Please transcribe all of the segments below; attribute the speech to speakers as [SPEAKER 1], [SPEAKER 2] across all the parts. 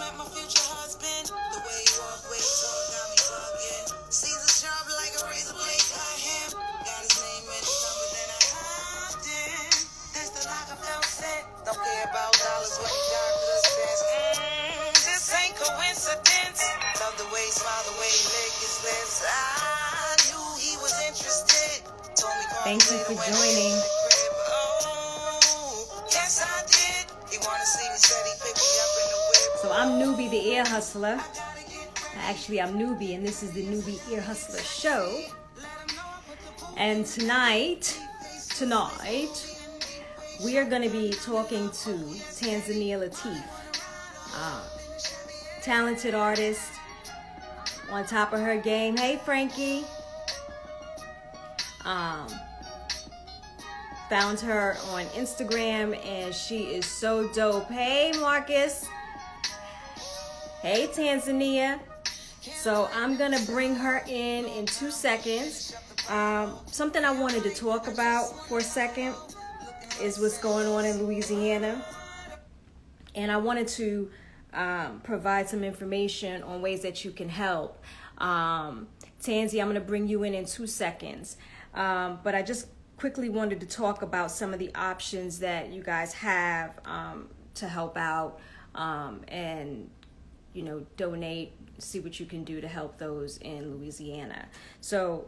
[SPEAKER 1] met my future husband. The way he walk, way he talk, got me bugging. Caesar sharp like a razor blade, cut him. Got his name and his number, then I hopped in. That's the lock I felt set. Don't care about dollars when he doctors says. This ain't coincidence. Love the way he smile, the way he lick his lips. I knew he was interested. Told me
[SPEAKER 2] thank you for joining.
[SPEAKER 1] Oh, yes I did. He wanna see me, said he picked me up in the whip.
[SPEAKER 2] So I'm Nubi, the ear hustler. Actually, I'm Nubi, and this is the Nubi Ear Hustler Show. And tonight, we are going to be talking to Tanzania Lateef, talented artist, on top of her game. Hey, Frankie. Found her on Instagram, and she is so dope. Hey, Marcus. Hey, Tanzania. So I'm going to bring her in 2 seconds. Something I wanted to talk about for a second is what's going on in Louisiana. And I wanted to provide some information on ways that you can help. Tanzi, I'm going to bring you in 2 seconds. But I just quickly wanted to talk about some of the options that you guys have to help out and, you know, donate, see what you can do to help those in Louisiana. So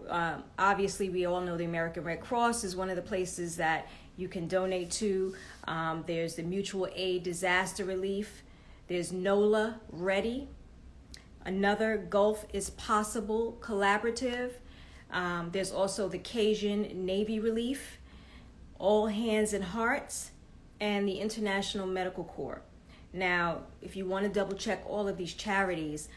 [SPEAKER 2] obviously we all know the American Red Cross is one of the places that you can donate to. There's the Mutual Aid Disaster Relief. There's NOLA Ready. Another Gulf is Possible Collaborative. There's also the Cajun Navy Relief, All Hands and Hearts, and the International Medical Corps. Now, if you want to double check all of these charities,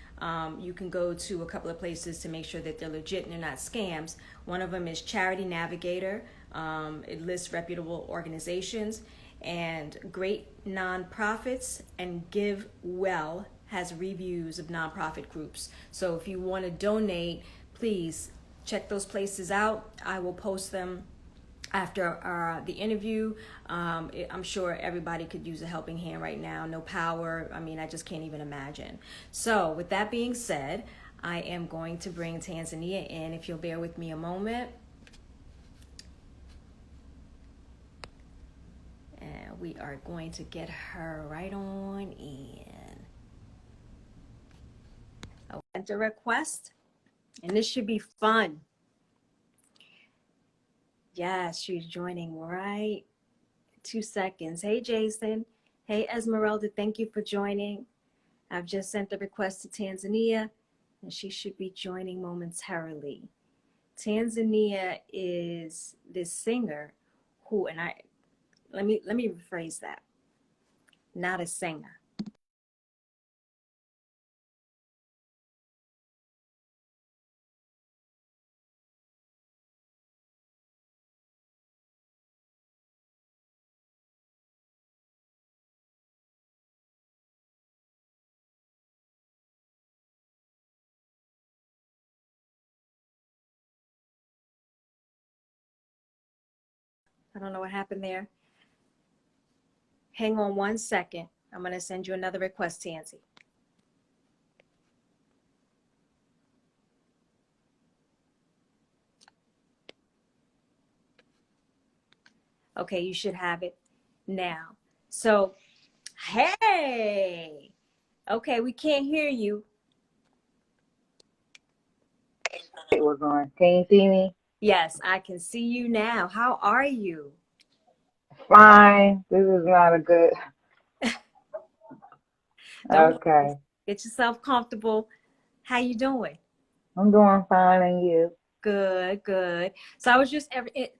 [SPEAKER 2] you can go to a couple of places to make sure that they're legit and they're not scams. One of them is Charity Navigator. It lists reputable organizations, and Great Nonprofits, and Give Well has reviews of nonprofit groups. So if you want to donate, please check those places out. I will post them after the interview. I'm sure everybody could use a helping hand right now. No power. I mean, I just can't even imagine. So with that being said, I am going to bring Tanzania in, if you'll bear with me a moment. And we are going to get her right on in. I sent a request, and this should be fun. Yes, she's joining right 2 seconds. Hey, Jason. Hey, Esmeralda. Thank you for joining. I've just sent the request to Tanzania, and she should be joining momentarily. Tanzania is this singer who, and let me rephrase that. Not a singer. I don't know what happened there. Hang on 1 second. I'm going to send you another request, Tansy. Okay, you should have it now. So, hey. Okay, we can't hear you.
[SPEAKER 3] It was on. Can you see me?
[SPEAKER 2] Yes, I can see you now. How are you?
[SPEAKER 3] Fine. This is not a good. Okay.
[SPEAKER 2] Get yourself comfortable. How you doing?
[SPEAKER 3] I'm doing fine, and you?
[SPEAKER 2] Good, good. So I was just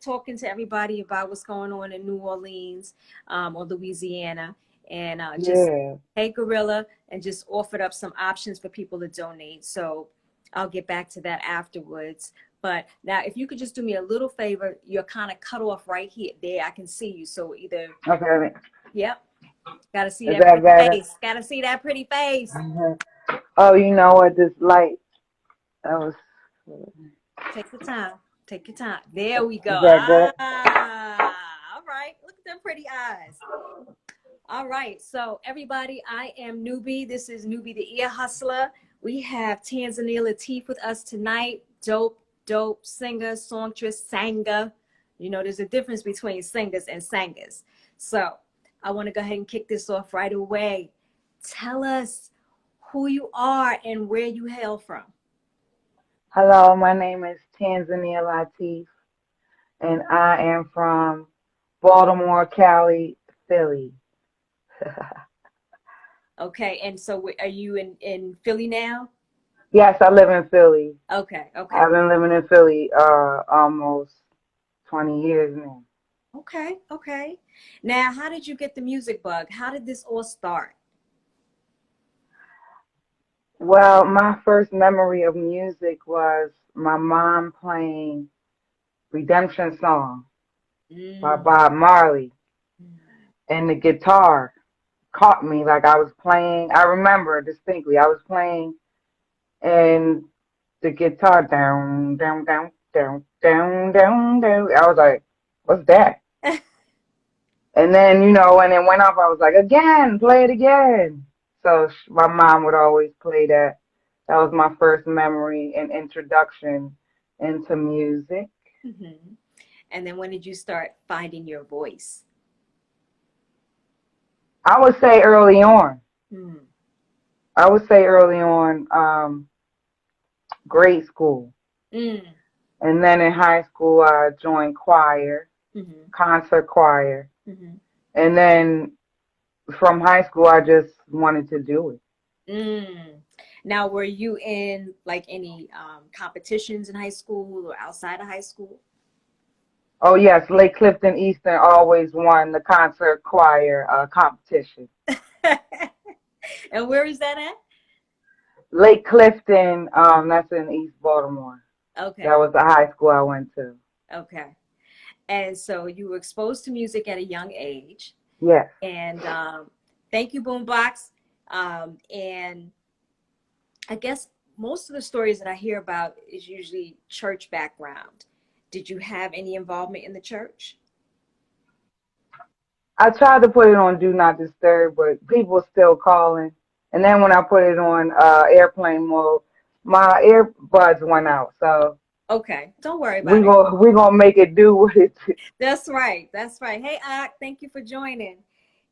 [SPEAKER 2] talking to everybody about what's going on in New Orleans or Louisiana, and just hey, Gorilla, and just offered up some options for people to donate. So I'll get back to that afterwards. But now, if you could just do me a little favor, you're kind of cut off right here. There, I can see you. So either.
[SPEAKER 3] Okay.
[SPEAKER 2] Yep. Gotta see that pretty face. Gotta see that pretty face.
[SPEAKER 3] Mm-hmm. Oh, you know what? This light. That was.
[SPEAKER 2] Take your time. Take your time. There we go.
[SPEAKER 3] Is that good?
[SPEAKER 2] All right. Look at them pretty eyes. All right. So, everybody, I am Nubi. This is Nubi the Ear Hustler. We have Tanzania Lateef with us tonight. Dope, dope singer, songstress, sanger. You know, there's a difference between singers and sangers. So, I want to go ahead and kick this off right away. Tell us who you are and where you hail from.
[SPEAKER 3] Hello, my name is Tanzania Lateef, and I am from Baltimore, Cali, Philly.
[SPEAKER 2] Okay. And so, are you in Philly now?
[SPEAKER 3] Yes, I live in Philly.
[SPEAKER 2] Okay. Okay.
[SPEAKER 3] I've been living in Philly almost 20 years now.
[SPEAKER 2] Okay. Okay. Now, how did you get the music bug? How did this all start?
[SPEAKER 3] Well, my first memory of music was my mom playing Redemption Song by
[SPEAKER 2] Mm.
[SPEAKER 3] Bob Marley, and the guitar caught me like I was playing. I remember distinctly. I was playing and the guitar down, down, down, down, down, down, down. I was like, "What's that?" And then when it went off, I was like, "Again, play it again." So my mom would always play that. That was my first memory and introduction into music.
[SPEAKER 2] Mhm. And then when did you start finding your voice?
[SPEAKER 3] I would say early on.
[SPEAKER 2] Mm.
[SPEAKER 3] I would say early on, grade school.
[SPEAKER 2] Mm.
[SPEAKER 3] And then in high school, I joined choir,
[SPEAKER 2] Hmm.
[SPEAKER 3] concert choir.
[SPEAKER 2] Hmm.
[SPEAKER 3] And then from high school, I just wanted to do it.
[SPEAKER 2] Mm. Now, were you in like any competitions in high school or outside of high school?
[SPEAKER 3] Oh, yes, Lake Clifton Eastern always won the concert choir competition.
[SPEAKER 2] And where is that at?
[SPEAKER 3] Lake Clifton, that's in East Baltimore. That
[SPEAKER 2] Okay.
[SPEAKER 3] was the high school I went to.
[SPEAKER 2] Okay. And so you were exposed to music at a young age.
[SPEAKER 3] Yes.
[SPEAKER 2] And thank you, Boombox. And I guess most of the stories that I hear about is usually church background. Did you have any involvement in the church?
[SPEAKER 3] I tried to put it on Do Not Disturb, but people were still calling. And then when I put it on airplane mode, my earbuds went out. So
[SPEAKER 2] Okay, don't worry
[SPEAKER 3] we
[SPEAKER 2] about it.
[SPEAKER 3] go we gonna make it do what it.
[SPEAKER 2] That's right. That's right. Hey, Ak, thank you for joining.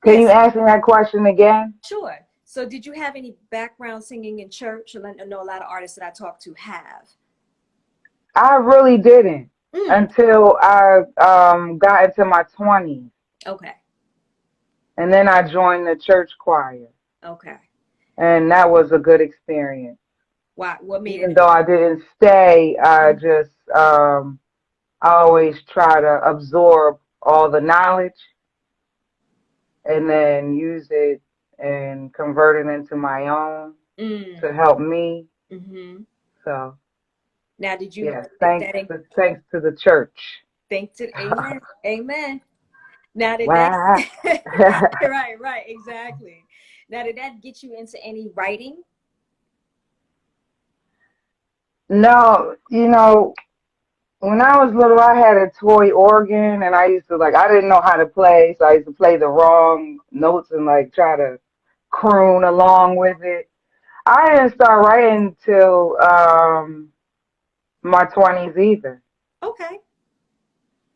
[SPEAKER 3] Can you
[SPEAKER 2] Yes,
[SPEAKER 3] ask me that question again?
[SPEAKER 2] sure. So, did you have any background singing in church? I know a lot of artists that I talk to have.
[SPEAKER 3] I really didn't
[SPEAKER 2] Mm,
[SPEAKER 3] until I got into my 20s,
[SPEAKER 2] okay.
[SPEAKER 3] and then I joined the church choir,
[SPEAKER 2] Okay.
[SPEAKER 3] and that was a good experience.
[SPEAKER 2] Why? What made
[SPEAKER 3] Even
[SPEAKER 2] it?
[SPEAKER 3] though I didn't stay, I
[SPEAKER 2] Mm,
[SPEAKER 3] just I always try to absorb all the knowledge and then use it and convert it into my own
[SPEAKER 2] mm,
[SPEAKER 3] to help me.
[SPEAKER 2] mm-hmm.
[SPEAKER 3] So
[SPEAKER 2] Now, did you
[SPEAKER 3] yes,
[SPEAKER 2] that
[SPEAKER 3] thanks to the church.
[SPEAKER 2] think to Amen? Amen. Now, did that?
[SPEAKER 3] Wow.
[SPEAKER 2] Right, right, exactly. Now, did that get you into any writing?
[SPEAKER 3] No, when I was little, I had a toy organ, and I used to I didn't know how to play, so I used to play the wrong notes and try to croon along with it. I didn't start writing till my 20s either.
[SPEAKER 2] Okay.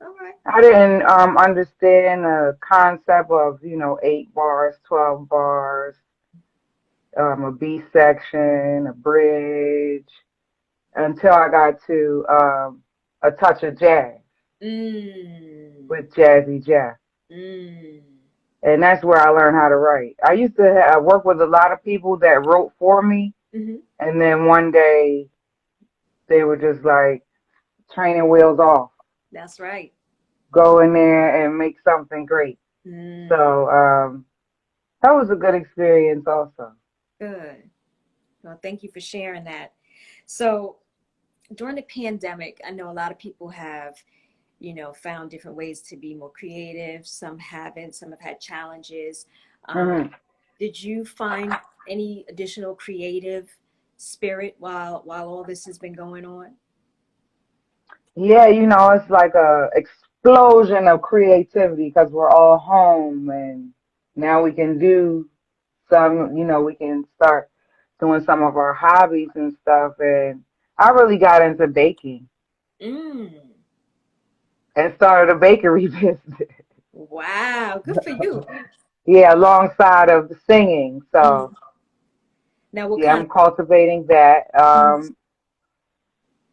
[SPEAKER 2] All right.
[SPEAKER 3] I didn't understand the concept of 8 bars, 12 bars, a B section, a bridge, until I got to a touch of jazz
[SPEAKER 2] Mm,
[SPEAKER 3] with Jazzy Jeff.
[SPEAKER 2] mm,
[SPEAKER 3] And that's where I learned how to write. I used to work with a lot of people that wrote for me,
[SPEAKER 2] mm-hmm.
[SPEAKER 3] and then one day they were just like training wheels off,
[SPEAKER 2] That's right.
[SPEAKER 3] go in there and make something great.
[SPEAKER 2] Mm,
[SPEAKER 3] So that was a good experience also.
[SPEAKER 2] good. Well, thank you for sharing that. So, during the pandemic, I know a lot of people have, found different ways to be more creative. Some haven't, some have had challenges. Um,
[SPEAKER 3] Hmm.
[SPEAKER 2] did you find any additional creative spirit while all this has been going on?
[SPEAKER 3] Yeah, it's like a explosion of creativity because we're all home and now we can do some, we can start doing some of our hobbies and stuff. And I really got into baking
[SPEAKER 2] Mm.
[SPEAKER 3] and started a bakery business.
[SPEAKER 2] Wow, good for you.
[SPEAKER 3] Yeah, alongside of the singing. So
[SPEAKER 2] Mhm. Now, what
[SPEAKER 3] yeah,
[SPEAKER 2] kind
[SPEAKER 3] I'm cultivating that.
[SPEAKER 2] of?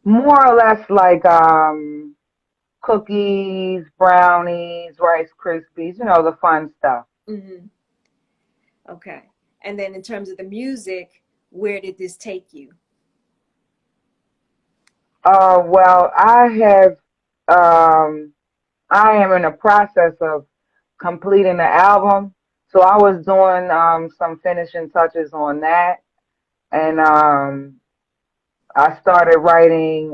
[SPEAKER 3] More or less like cookies, brownies, Rice Krispies, the fun stuff.
[SPEAKER 2] Hmm. Okay. And then in terms of the music, where did this take you?
[SPEAKER 3] Well, um, I am in the process of completing the album. So I was doing some finishing touches on that, and I started writing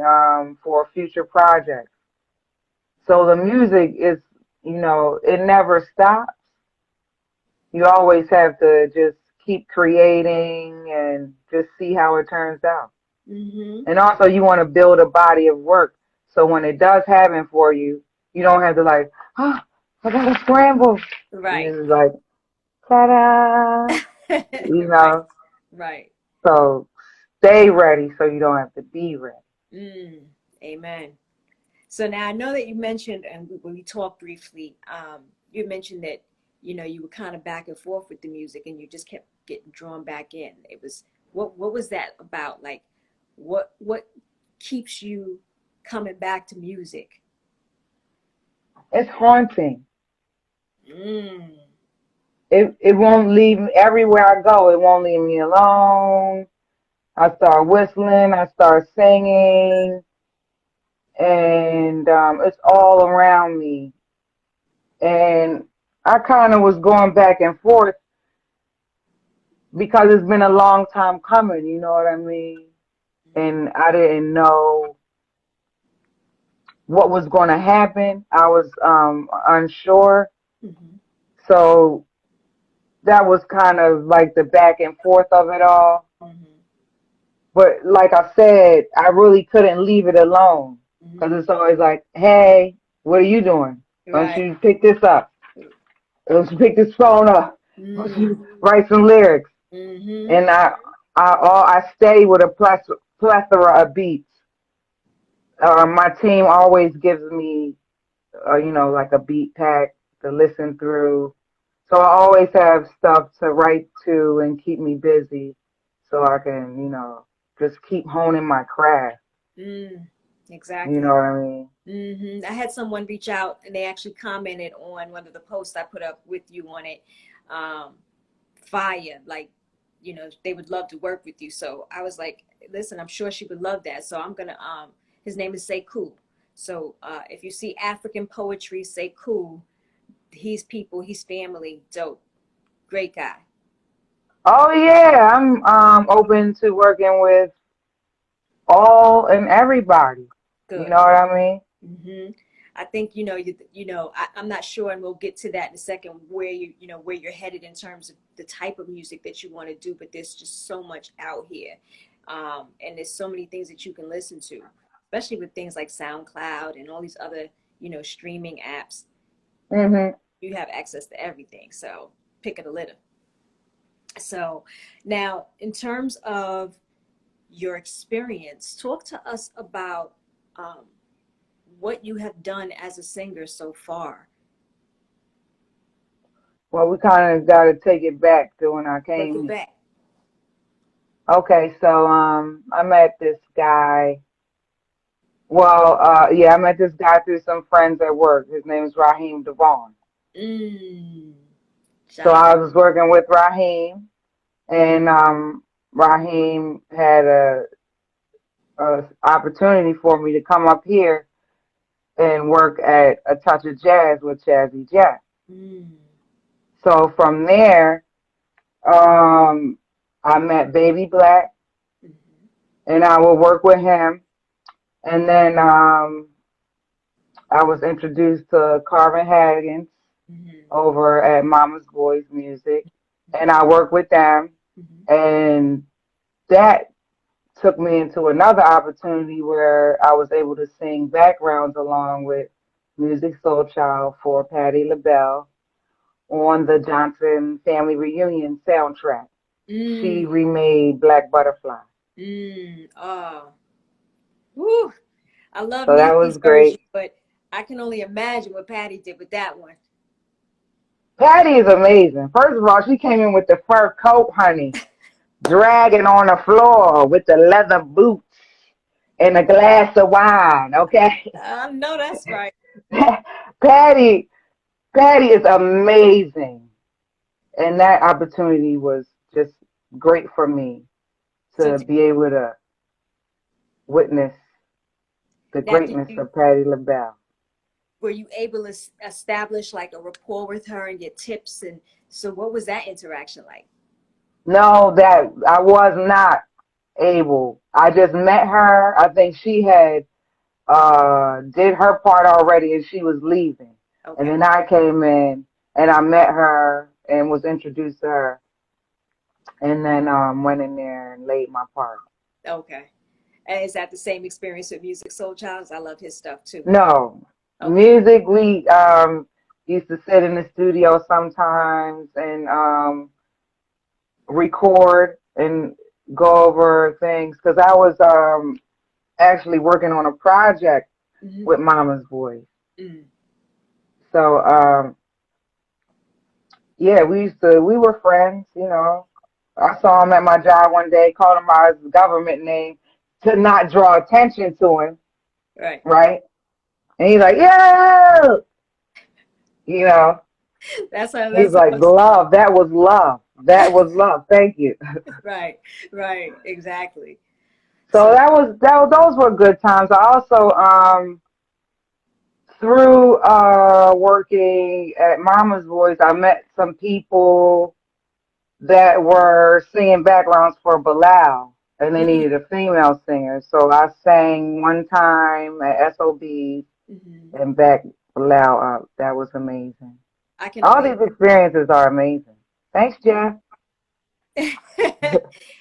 [SPEAKER 3] for future projects. So the music is, it never stops. You always have to just keep creating and just see how it turns out.
[SPEAKER 2] Hmm.
[SPEAKER 3] And also, you want to build a body of work. So when it does happen for you, you don't have to like, oh, I got to scramble.
[SPEAKER 2] Right.
[SPEAKER 3] It's like, ta-da,
[SPEAKER 2] Right. Right.
[SPEAKER 3] So stay ready so you don't have to be ready.
[SPEAKER 2] Mm. Amen. So now I know that you mentioned, and when we talked briefly, you mentioned that you were kind of back and forth with the music, and you just kept getting drawn back in. It was what was that about? Like, what keeps you coming back to music?
[SPEAKER 3] It's haunting.
[SPEAKER 2] Mm.
[SPEAKER 3] It won't leave me everywhere I go. It won't leave me alone. I start whistling. I start singing, and it's all around me. And I kind of was going back and forth because it's been a long time coming. You know what I mean? And I didn't know what was going to happen. I was unsure.
[SPEAKER 2] Mm-hmm.
[SPEAKER 3] So that was kind of like the back and forth of it all.
[SPEAKER 2] Mm-hmm.
[SPEAKER 3] But like I said, I really couldn't leave it alone because
[SPEAKER 2] Mm-hmm.
[SPEAKER 3] it's always like, hey, what are you doing? Don't
[SPEAKER 2] Right.
[SPEAKER 3] you pick this up? Don't you pick this phone up? Don't
[SPEAKER 2] Mm.
[SPEAKER 3] you write some lyrics?
[SPEAKER 2] Mm-hmm.
[SPEAKER 3] And I stay with a plethora of beats. My team always gives me, like a beat pack to listen through. So I always have stuff to write to and keep me busy so I can, just keep honing my craft.
[SPEAKER 2] Mm.
[SPEAKER 3] You know
[SPEAKER 2] Exactly.
[SPEAKER 3] what I mean?
[SPEAKER 2] I had someone reach out and they actually commented on one of the posts I put up with you on it. Um, Fire, like, they would love to work with you. So I was like, listen, I'm sure she would love that. So I'm gonna his name is Sekou. So if you see African poetry, Sekou, he's people, he's family, dope, great guy.
[SPEAKER 3] Oh yeah, I'm open to working with all and everybody. You know
[SPEAKER 2] Good.
[SPEAKER 3] what I mean?
[SPEAKER 2] I think I'm not sure, and we'll get to that in a second. Where you're headed in terms of the type of music that you want to do, but there's just so much out here, and there's so many things that you can listen to, especially with things like SoundCloud and all these other streaming apps.
[SPEAKER 3] Mhm.
[SPEAKER 2] You have access to everything, so pick of the litter. So now, in terms of your experience, talk to us about um, what you have done as a singer so far.
[SPEAKER 3] Well, we kind of got to take it back to when I
[SPEAKER 2] Let's go
[SPEAKER 3] came here.
[SPEAKER 2] back.
[SPEAKER 3] Okay, so I met this guy. Well, yeah, I met this guy through some friends at work. His name is Raheem Devon.
[SPEAKER 2] Mm.
[SPEAKER 3] So
[SPEAKER 2] Shout out.
[SPEAKER 3] I was working with Raheem, and Raheem had a opportunity for me to come up here and work at A Touch of Jazz with Jazzy Jazz.
[SPEAKER 2] Mm.
[SPEAKER 3] So from there, um, I met Baby Black,
[SPEAKER 2] Mm-hmm.
[SPEAKER 3] and I would work with him. And then I was introduced to Carvin Haggins
[SPEAKER 2] Mm-hmm.
[SPEAKER 3] over at Mama's Boys Music, and I worked with them,
[SPEAKER 2] Mm-hmm.
[SPEAKER 3] and that took me into another opportunity where I was able to sing backgrounds along with Music Soul Child for Patti LaBelle on the Johnson Family Reunion soundtrack. She
[SPEAKER 2] Mm,
[SPEAKER 3] remade Black Butterfly.
[SPEAKER 2] oh, woo. I love
[SPEAKER 3] So that was
[SPEAKER 2] Nini's version,
[SPEAKER 3] great.
[SPEAKER 2] but I can only imagine what Patti did with that one.
[SPEAKER 3] Patty is amazing. First of all, she came in with the fur coat, honey, dragging on the floor with the leather boots and a glass of wine, okay?
[SPEAKER 2] I know that's right.
[SPEAKER 3] Patty, Patty is amazing. And that opportunity was just great for me
[SPEAKER 2] So
[SPEAKER 3] to be able to witness the
[SPEAKER 2] now, did
[SPEAKER 3] greatness
[SPEAKER 2] you
[SPEAKER 3] of Patti LaBelle.
[SPEAKER 2] were you able to establish like a rapport with her and get tips? And so, what was that interaction like?
[SPEAKER 3] No, that I was not able. I just met her. I think she had did her part already and she was leaving. And
[SPEAKER 2] Okay,
[SPEAKER 3] then I came in and I met her and was introduced to her and then went in there and laid my part.
[SPEAKER 2] okay. And is that the same experience with Music Soul Child? I love his stuff too.
[SPEAKER 3] No.
[SPEAKER 2] Okay,
[SPEAKER 3] Music we used to sit in the studio sometimes and record and go over things because I was actually working on a project
[SPEAKER 2] mm-hmm.
[SPEAKER 3] with Mama's Voice.
[SPEAKER 2] Mm.
[SPEAKER 3] So yeah, we were friends, you know. I saw him at my job one day, called him by his government name to not draw attention to him,
[SPEAKER 2] Right.
[SPEAKER 3] right? And he's like, yeah, you know,
[SPEAKER 2] That's how.
[SPEAKER 3] he's
[SPEAKER 2] That's
[SPEAKER 3] like,
[SPEAKER 2] how.
[SPEAKER 3] love, that was love. That was love. Thank you.
[SPEAKER 2] Right. Right. Exactly.
[SPEAKER 3] So
[SPEAKER 2] So.
[SPEAKER 3] those were good times. I also through working at Mama's Voice, I met some people that were singing backgrounds for Bilal, and they
[SPEAKER 2] Mm,
[SPEAKER 3] needed a female singer. So I sang one time at SOB
[SPEAKER 2] mhm.
[SPEAKER 3] and backed Bilal up. That was amazing.
[SPEAKER 2] I can
[SPEAKER 3] All
[SPEAKER 2] only.
[SPEAKER 3] these experiences are amazing. Thanks, Jeff.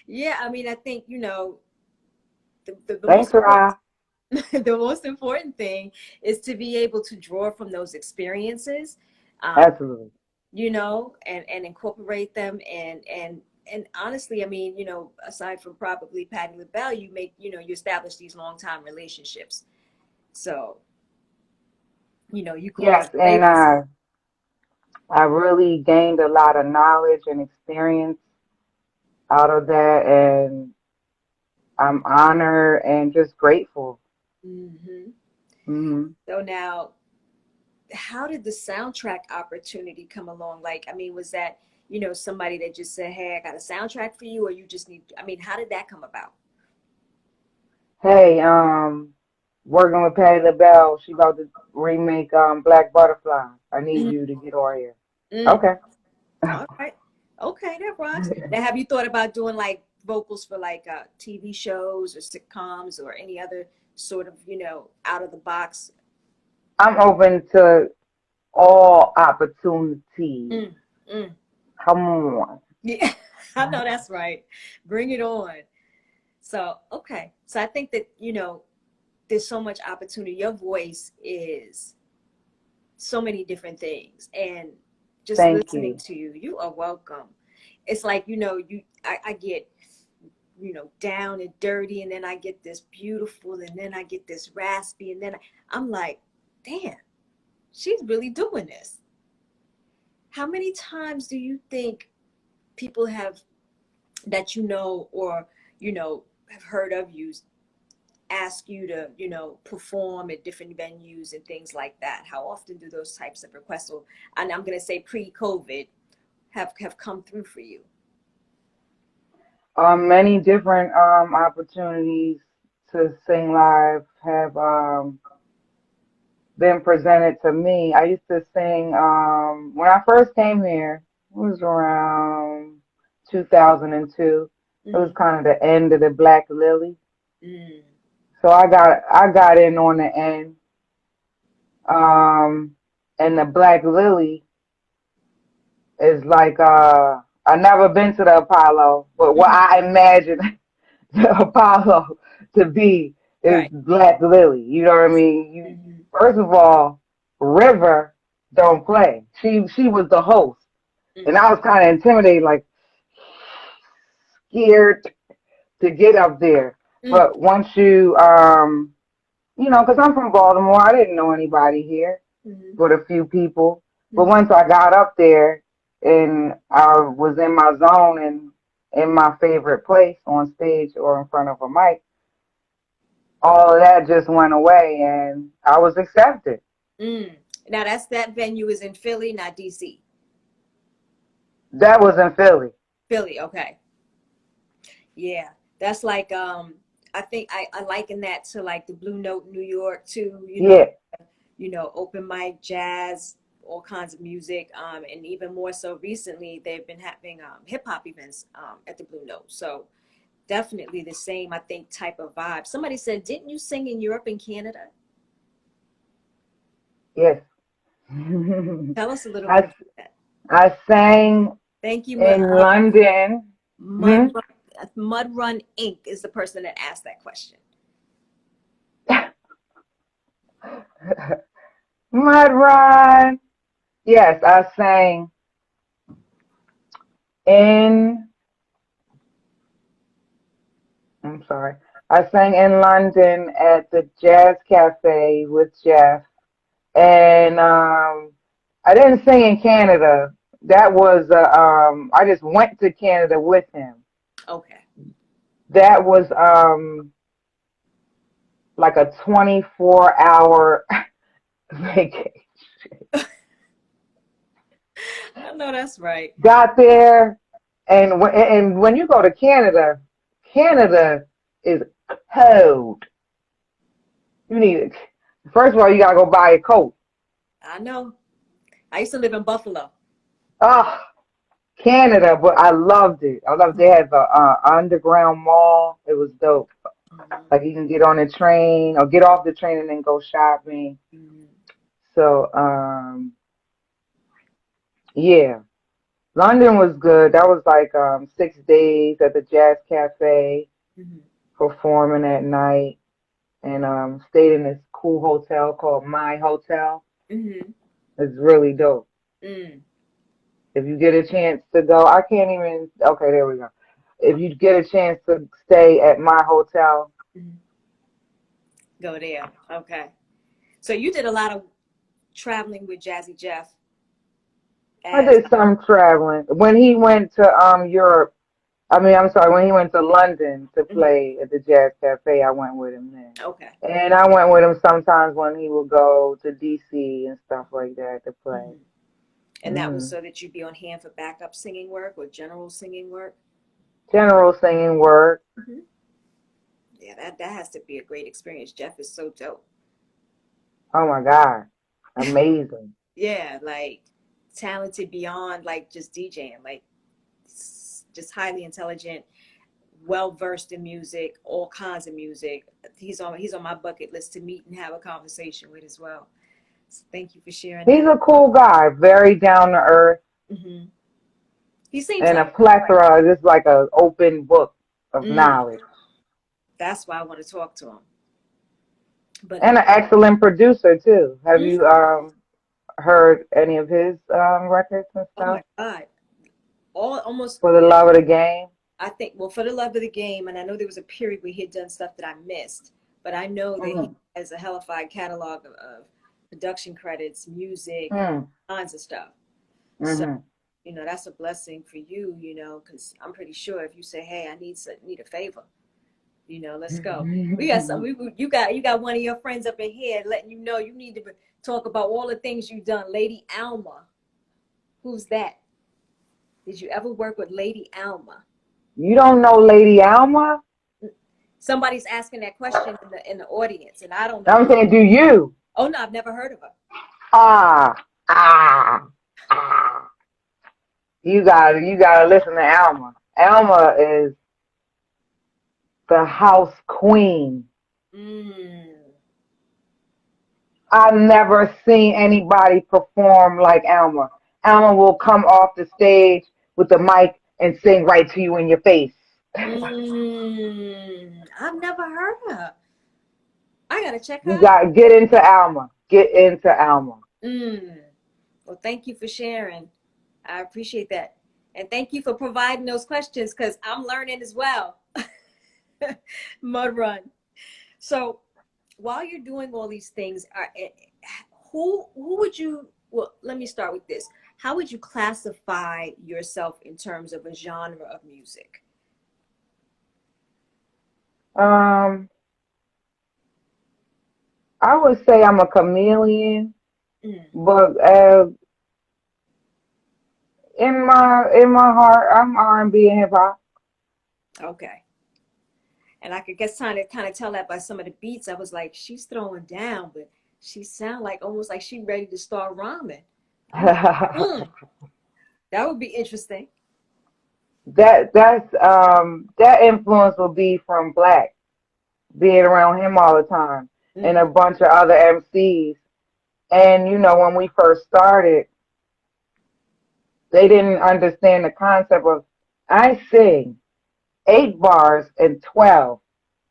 [SPEAKER 2] Yeah, I mean, I think the most
[SPEAKER 3] Thanks,
[SPEAKER 2] important
[SPEAKER 3] Ra.
[SPEAKER 2] the most important thing is to be able to draw from those experiences, um,
[SPEAKER 3] Absolutely.
[SPEAKER 2] and incorporate them and honestly, I mean, aside from probably Patti LaBelle, you establish these long time relationships. So, you cross
[SPEAKER 3] Yes,
[SPEAKER 2] the
[SPEAKER 3] and
[SPEAKER 2] labels.
[SPEAKER 3] I really gained a lot of knowledge and experience out of that, and I'm honored and just grateful.
[SPEAKER 2] Hmm.
[SPEAKER 3] Hmm.
[SPEAKER 2] So now, how did the soundtrack opportunity come along? Like, I mean, was that, somebody that just said, "Hey, I got a soundtrack for you," or you just need, I mean, how did that come about?
[SPEAKER 3] Hey, working with Patti LaBelle, she about to remake Black Butterfly. I need
[SPEAKER 2] Mm,
[SPEAKER 3] you to get on here.
[SPEAKER 2] mm,
[SPEAKER 3] Okay.
[SPEAKER 2] all right. Okay, that rocks. Now, have you thought about doing like vocals for like TV shows or sitcoms or any other sort of, out of the box?
[SPEAKER 3] I'm open to all opportunities.
[SPEAKER 2] Mm, mm.
[SPEAKER 3] Come on.
[SPEAKER 2] Yeah, I know that's right. Bring it on. So, okay. So I think that, there's so much opportunity. Your voice is so many different things. And just
[SPEAKER 3] Thank
[SPEAKER 2] listening
[SPEAKER 3] you.
[SPEAKER 2] to you, you are welcome. It's like, I get, down and dirty, and then I get this beautiful, and then I get this raspy, and then I'm like, damn, she's really doing this. How many times do you think people have that or have heard of you ask you to perform at different venues and things like that? How often do those types of requests, or, and I'm going to say pre-COVID, have come through for you?
[SPEAKER 3] Many different opportunities to sing live have been presented to me. I used to sing when I first came here. It was around 2002. It was
[SPEAKER 2] Mm,
[SPEAKER 3] kind of the end of the Black Lilly,
[SPEAKER 2] mm,
[SPEAKER 3] so I got in on the end. Um, and the Black Lilly is like I never been to the Apollo, but what
[SPEAKER 2] mhm.
[SPEAKER 3] I imagine the Apollo to be is
[SPEAKER 2] Right.
[SPEAKER 3] Black Lilly. You know what I mean?
[SPEAKER 2] Hmm.
[SPEAKER 3] First of all, River don't play. She was the host. And I was kind of intimidated, like scared to get up there.
[SPEAKER 2] Mm,
[SPEAKER 3] But once because I'm from Baltimore, I didn't know anybody here
[SPEAKER 2] mm,
[SPEAKER 3] but a few people. But
[SPEAKER 2] mm.
[SPEAKER 3] once I got up there and I was in my zone and in my favorite place on stage or in front of a mic, all of that just went away and I was accepted.
[SPEAKER 2] Mm. Now that venue is in Philly, not DC.
[SPEAKER 3] That was in Philly.
[SPEAKER 2] Philly, okay. Yeah. That's like I think I liken that to like the Blue Note in New York too,
[SPEAKER 3] Yeah,
[SPEAKER 2] open mic, jazz, all kinds of music. And even more so recently they've been having hip hop events at the Blue Note. So definitely the same, I think, type of vibe. Somebody said, didn't you sing in Europe and Canada?
[SPEAKER 3] yes.
[SPEAKER 2] Tell us a little more
[SPEAKER 3] I,
[SPEAKER 2] about that.
[SPEAKER 3] I sang
[SPEAKER 2] Thank you,
[SPEAKER 3] in London.
[SPEAKER 2] Mud
[SPEAKER 3] Hmm?
[SPEAKER 2] Mud Run Inc. is the person that asked that question.
[SPEAKER 3] Mud Run. Yes, I sang in, I'm sorry, I sang in London at the Jazz Cafe with Jeff. And I didn't sing in Canada. That was, I just went to Canada with him.
[SPEAKER 2] Okay.
[SPEAKER 3] That was like a 24-hour vacation.
[SPEAKER 2] I know that's right.
[SPEAKER 3] Got there, and when you go to Canada, Canada is cold. You need first of all, you gotta go buy a coat.
[SPEAKER 2] I know. I used to live in Buffalo.
[SPEAKER 3] Oh, Canada, but I loved it. I loved. They had the underground mall. It was dope.
[SPEAKER 2] Mhm.
[SPEAKER 3] Like you can get on a train or get off the train and then go shopping.
[SPEAKER 2] Mhm.
[SPEAKER 3] So yeah, London was good. That was like 6 days at the Jazz Cafe
[SPEAKER 2] Mhm.
[SPEAKER 3] performing at night. And stayed in this cool hotel called My Hotel.
[SPEAKER 2] Mhm.
[SPEAKER 3] It's really dope.
[SPEAKER 2] Mm.
[SPEAKER 3] If you get a chance to go, I can't even. Okay, there we go. If you get a chance to stay at My Hotel,
[SPEAKER 2] Mhm. Go there. Okay. So you did a lot of traveling with Jazzy Jeff
[SPEAKER 3] I
[SPEAKER 2] as
[SPEAKER 3] did some traveling. When he went to Europe, I mean, I'm sorry, when he went to London to
[SPEAKER 2] Mhm.
[SPEAKER 3] play at the Jazz Cafe, I went with him then.
[SPEAKER 2] Okay.
[SPEAKER 3] And I went with him sometimes when he would go to DC and stuff like that to play.
[SPEAKER 2] Mhm. And that was
[SPEAKER 3] Mm.
[SPEAKER 2] so that you'd be on hand for backup singing work or general singing work.
[SPEAKER 3] General singing work.
[SPEAKER 2] Mhm. Yeah, that has to be a great experience. Jeff is so dope.
[SPEAKER 3] Oh my God, amazing.
[SPEAKER 2] Yeah, like talented beyond like just DJing, like just highly intelligent, well versed in music, all kinds of music. He's on my bucket list to meet and have a conversation with as well. So thank you for sharing
[SPEAKER 3] He's
[SPEAKER 2] that.
[SPEAKER 3] a cool guy, very down to earth,
[SPEAKER 2] Hmm. He seems
[SPEAKER 3] and a
[SPEAKER 2] like
[SPEAKER 3] plethora, just like an open book of
[SPEAKER 2] mm,
[SPEAKER 3] knowledge,
[SPEAKER 2] that's why I want to talk to him. But
[SPEAKER 3] and an excellent producer too. Have
[SPEAKER 2] mm,
[SPEAKER 3] you heard any of his records and
[SPEAKER 2] oh
[SPEAKER 3] stuff?
[SPEAKER 2] my God, all almost.
[SPEAKER 3] For the love of the game.
[SPEAKER 2] I think, well, for the love of the game, and I know there was a period where he had done stuff that I missed, but I know that he
[SPEAKER 3] Mm-hmm.
[SPEAKER 2] has a hellified catalog of production credits, music,
[SPEAKER 3] Mm-hmm.
[SPEAKER 2] kinds of stuff. So,
[SPEAKER 3] Mm-hmm.
[SPEAKER 2] that's a blessing for you, because I'm pretty sure if you say, "Hey, I need a favor," let's go. We got some. You got one of your friends up in here letting you know you need to talk about all the things you've done. Lady Alma, who's that? Did you ever work with Lady Alma?
[SPEAKER 3] You don't know Lady Alma?
[SPEAKER 2] Somebody's asking that question in the audience, and I don't know
[SPEAKER 3] I'm
[SPEAKER 2] who.
[SPEAKER 3] saying, do you?
[SPEAKER 2] Oh no, I've never heard of her.
[SPEAKER 3] Ah, ah, ah. You gotta listen to Alma. Alma is the house queen.
[SPEAKER 2] Mm.
[SPEAKER 3] I've never seen anybody perform like Alma. Alma will come off the stage with the mic and sing right to you in your face.
[SPEAKER 2] I've never heard of her. I gotta check her
[SPEAKER 3] You
[SPEAKER 2] out.
[SPEAKER 3] got to get into Alma. Get into Alma.
[SPEAKER 2] Mm. Well, thank you for sharing. I appreciate that. And thank you for providing those questions because I'm learning as well. Mud Run. So while you're doing all these things, who would you, well, let me start with this. How would you classify yourself in terms of a genre of music?
[SPEAKER 3] Um, I would say I'm a chameleon,
[SPEAKER 2] Mm,
[SPEAKER 3] but in my heart, I'm R&B and hip hop.
[SPEAKER 2] okay. And I could guess kind of tell that by some of the beats. I was like, she's throwing down, but she sound like almost like she ready to start rhyming. I'm like, that would be interesting.
[SPEAKER 3] That influence will be from Black, being around him all the time, and a
[SPEAKER 2] Mm-hmm.
[SPEAKER 3] bunch of other MCs. And when we first started, they didn't understand the concept of I sing 8 bars and 12,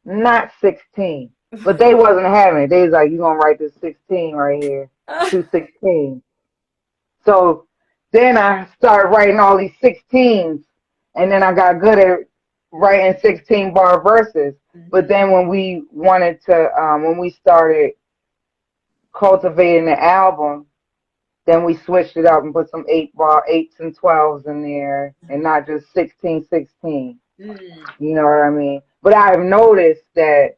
[SPEAKER 3] not 16. But they wasn't having it. They was like, you gonna write this 16 right here, 216. So then I started writing all these 16s, and then I got good at writing 16-bar verses. But
[SPEAKER 2] Mm-hmm.
[SPEAKER 3] then when we started cultivating the album, then we switched it up and put some 8-bar, 8s and 12s in there, and not just 16, 16.
[SPEAKER 2] Mm.
[SPEAKER 3] You know what I mean? But I've noticed that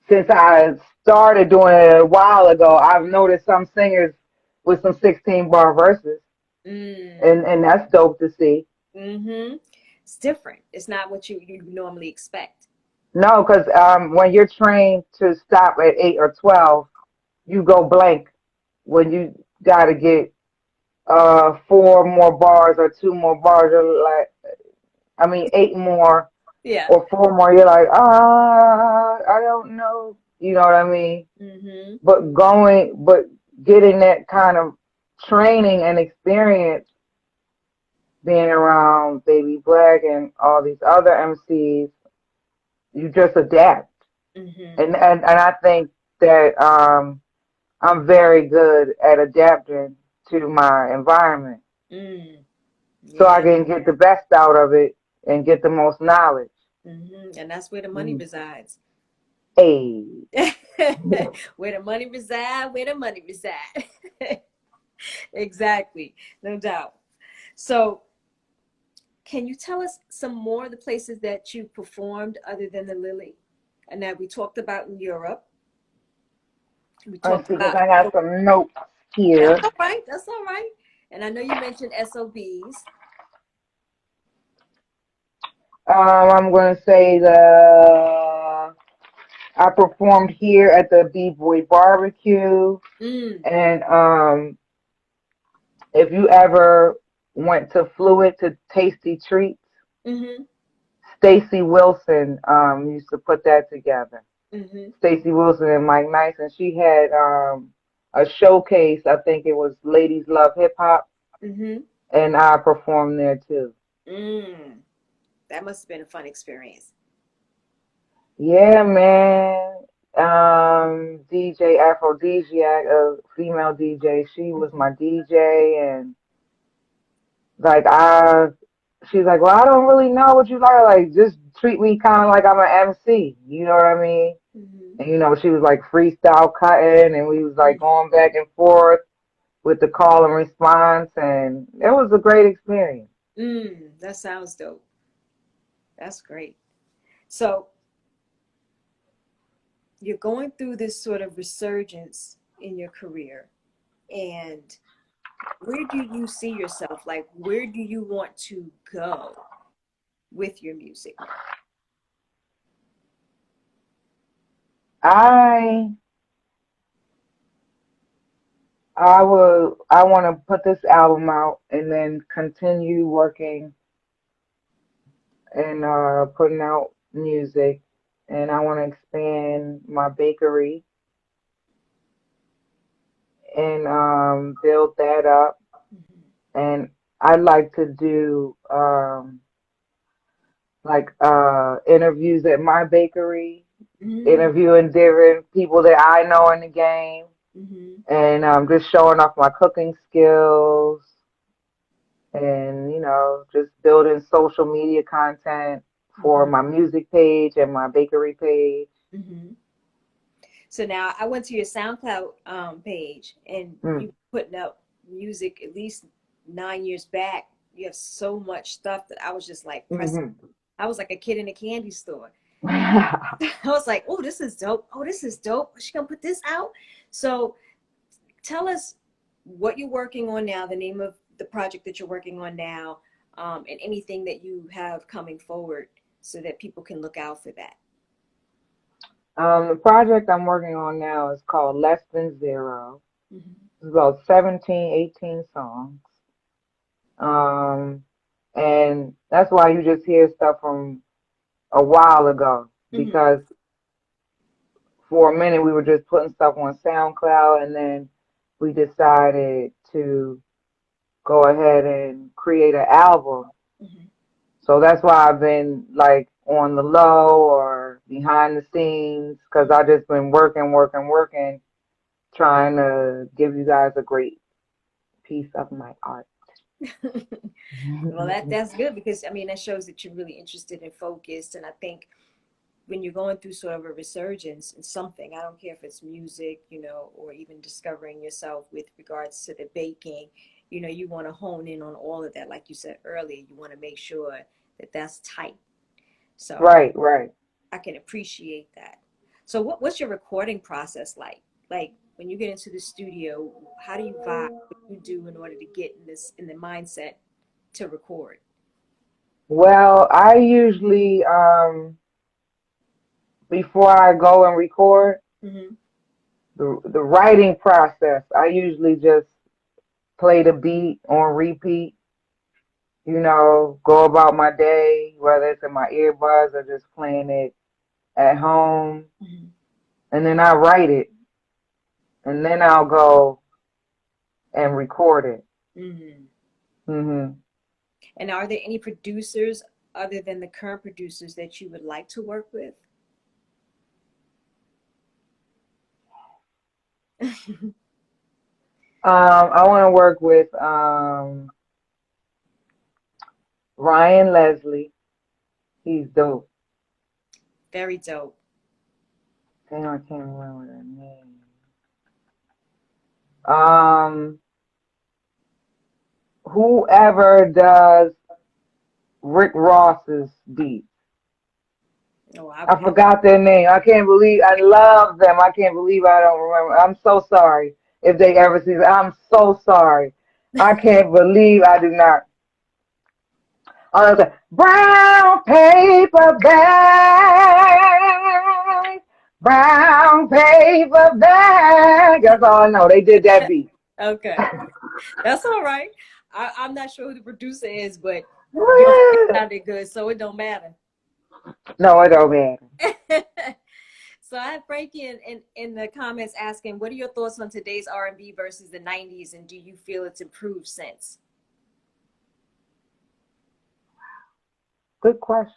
[SPEAKER 3] since I started doing it a while ago, I've noticed some singers with some 16-bar verses,
[SPEAKER 2] Mm.
[SPEAKER 3] and that's dope to see.
[SPEAKER 2] Mm-hmm. It's different. It's not what you normally expect.
[SPEAKER 3] No, because when you're trained to stop at 8 or 12, you go blank when you got to get 4 more bars or 2 more bars. You're like, I mean, 8 more
[SPEAKER 2] Yeah.
[SPEAKER 3] or 4 more. You're like, I don't know. You know what I mean?
[SPEAKER 2] Mm-hmm.
[SPEAKER 3] But getting that kind of training and experience being around Baby Black and all these other MCs, you just adapt.
[SPEAKER 2] Mm-hmm.
[SPEAKER 3] And I think that I'm very good at adapting to my environment
[SPEAKER 2] Mm.
[SPEAKER 3] so I
[SPEAKER 2] Yeah.
[SPEAKER 3] can get the best out of it and get the most knowledge.
[SPEAKER 2] Mm-hmm. And that's where the money
[SPEAKER 3] Mm.
[SPEAKER 2] resides.
[SPEAKER 3] Hey.
[SPEAKER 2] Where the money reside, where the money reside. Exactly. No doubt. So can you tell us some more of the places that you performed other than the Lily? And that we talked about in Europe. We
[SPEAKER 3] Let's
[SPEAKER 2] talked
[SPEAKER 3] see, because
[SPEAKER 2] about,
[SPEAKER 3] I got some notes
[SPEAKER 2] that's
[SPEAKER 3] here.
[SPEAKER 2] all right. That's all right. And I know you mentioned SOBs.
[SPEAKER 3] I'm going to say I performed here at the B-Boy Barbecue.
[SPEAKER 2] Mm.
[SPEAKER 3] And if you ever went to Fluid to Tasty Treats,
[SPEAKER 2] Mm-hmm.
[SPEAKER 3] Stacy Wilson used to put that together.
[SPEAKER 2] Mm-hmm.
[SPEAKER 3] Stacy Wilson and Mike Nice, and she had a showcase. I think it was Ladies Love Hip Hop,
[SPEAKER 2] Mm-hmm.
[SPEAKER 3] and I performed there too.
[SPEAKER 2] Mm. That must have been a fun experience.
[SPEAKER 3] Yeah, man. DJ Aphrodisiac, a female DJ, she was my DJ, and like she's like, well, I don't really know what you like. Like, just treat me kind of like I'm an MC. You know what I mean?
[SPEAKER 2] Mm-hmm.
[SPEAKER 3] And she was like freestyle cutting, and we was like going back and forth with the call and response, and it was a great experience.
[SPEAKER 2] Mm. That sounds dope. That's great. So you're going through this sort of resurgence in your career. And where do you see yourself? Like, where do you want to go with your music now?
[SPEAKER 3] I I want to put this album out and then continue working and putting out music, and I want to expand my bakery and build that up.
[SPEAKER 2] Mm-hmm.
[SPEAKER 3] And I'd like to do like interviews at my bakery,
[SPEAKER 2] Mm-hmm.
[SPEAKER 3] interviewing different people that I know in the game,
[SPEAKER 2] Mm-hmm.
[SPEAKER 3] and just showing off my cooking skills and just building social media content for
[SPEAKER 2] Mm-hmm.
[SPEAKER 3] my music page and my bakery page.
[SPEAKER 2] Mm-hmm. So now I went to your SoundCloud page, and
[SPEAKER 3] Mm.
[SPEAKER 2] you putting up music at least 9 years back. You have so much stuff that I was just like pressing.
[SPEAKER 3] Hmm.
[SPEAKER 2] I was like a kid in a candy store. I was like, oh, this is dope. Oh, this is dope. Is she gonna put this out? So tell us what you're working on now, the name of the project that you're working on now, and anything that you have coming forward so that people can look out for that.
[SPEAKER 3] The project I'm working on now is called Less Than Zero.
[SPEAKER 2] Mm-hmm.
[SPEAKER 3] It's about 17, 18 songs. Um, and that's why you just hear stuff from a while ago,
[SPEAKER 2] Mm-hmm.
[SPEAKER 3] because for a minute we were just putting stuff on SoundCloud, and then we decided to go ahead and create an album.
[SPEAKER 2] Mm-hmm.
[SPEAKER 3] So that's why I've been like on the low or behind the scenes, because I just been working, working, working, trying to give you guys a great piece of my art.
[SPEAKER 2] Well, that's good because I mean that shows that you're really interested and focused. And I think when you're going through sort of a resurgence in something, I don't care if it's music, or even discovering yourself with regards to the baking, you want to hone in on all of that. Like you said earlier, you want to make sure that that's tight. So
[SPEAKER 3] Right, right.
[SPEAKER 2] I can appreciate that. So what's your recording process like? Like when you get into the studio, how do you vibe? What do you do in order to get in the mindset to record?
[SPEAKER 3] Well, I usually, before I go and record,
[SPEAKER 2] Mm-hmm.
[SPEAKER 3] the writing process, I usually just play the beat on repeat, go about my day, whether it's in my earbuds or just playing it at home.
[SPEAKER 2] Mm-hmm.
[SPEAKER 3] And then I write it, and then I'll go and record it.
[SPEAKER 2] Mm-hmm.
[SPEAKER 3] Hmm.
[SPEAKER 2] And are there any producers other than the current producers that you would like to work with?
[SPEAKER 3] I want to work with Ryan Leslie. He's dope.
[SPEAKER 2] Very dope.
[SPEAKER 3] Damn, I can't remember that name. Um, whoever does Rick Ross's beat.
[SPEAKER 2] Oh,
[SPEAKER 3] I forgot their name. I can't believe I love them. I can't believe I don't remember. I'm so sorry if they ever see that. I'm so sorry. I can't believe I do not. Oh, the brown paper bag, brown paper bag. That's all I know. They did that beat.
[SPEAKER 2] okay. That's all right. I'm not sure who the producer is, but your voice sounded good, so it don't matter.
[SPEAKER 3] No, it don't matter.
[SPEAKER 2] So I have Frankie in the comments asking, what are your thoughts on today's R&B versus the 90s, and do you feel it's improved since?
[SPEAKER 3] Good question.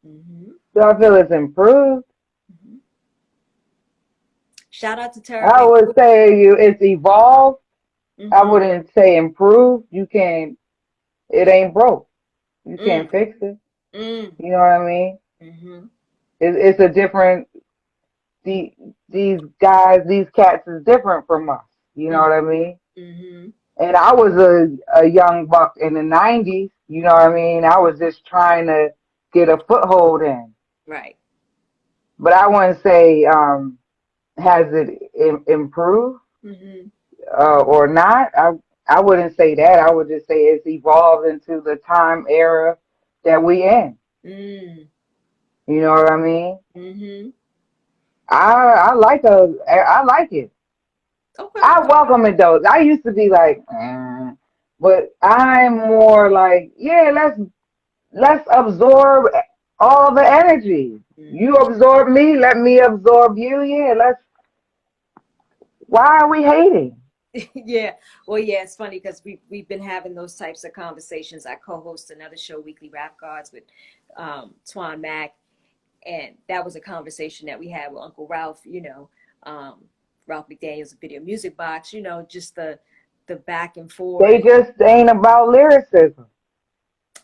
[SPEAKER 2] Mm-hmm.
[SPEAKER 3] Do I feel it's improved?
[SPEAKER 2] Mm-hmm. Shout out to Tara
[SPEAKER 3] I would
[SPEAKER 2] McCool.
[SPEAKER 3] say it's evolved. I
[SPEAKER 2] Mm-hmm.
[SPEAKER 3] wouldn't say improved. You can't. It ain't broke. You
[SPEAKER 2] Mm,
[SPEAKER 3] can't fix it.
[SPEAKER 2] mm,
[SPEAKER 3] You know what I mean?
[SPEAKER 2] mm-hmm.
[SPEAKER 3] It's a different. The, these guys, these cats is different from us. You know
[SPEAKER 2] Mm,
[SPEAKER 3] what I mean?
[SPEAKER 2] mm-hmm.
[SPEAKER 3] And I was a young buck in the '90s. You know what I mean? I was just trying to get a foothold in.
[SPEAKER 2] Right.
[SPEAKER 3] But I wouldn't say has it improved
[SPEAKER 2] Mm-hmm.
[SPEAKER 3] or not. I wouldn't say that. I would just say it's evolved into the time era that we in.
[SPEAKER 2] Mm,
[SPEAKER 3] You know what I mean?
[SPEAKER 2] mm-hmm.
[SPEAKER 3] I like it.
[SPEAKER 2] Okay.
[SPEAKER 3] I welcome it though. I used to be like, but I'm more like, yeah, let's absorb all the energy. You
[SPEAKER 2] Mm-hmm.
[SPEAKER 3] absorb me, let me absorb you. Yeah, let's. Why are we hating?
[SPEAKER 2] Yeah. Well, yeah, it's funny because we've been having those types of conversations. I co-host another show, Weekly Rap Gods, with Twan Mack, and that was a conversation that we had with Uncle Ralph. Um, Ralph McDaniel's Video Music Box. Just the back and
[SPEAKER 3] They
[SPEAKER 2] forth.
[SPEAKER 3] just ain't about lyricism.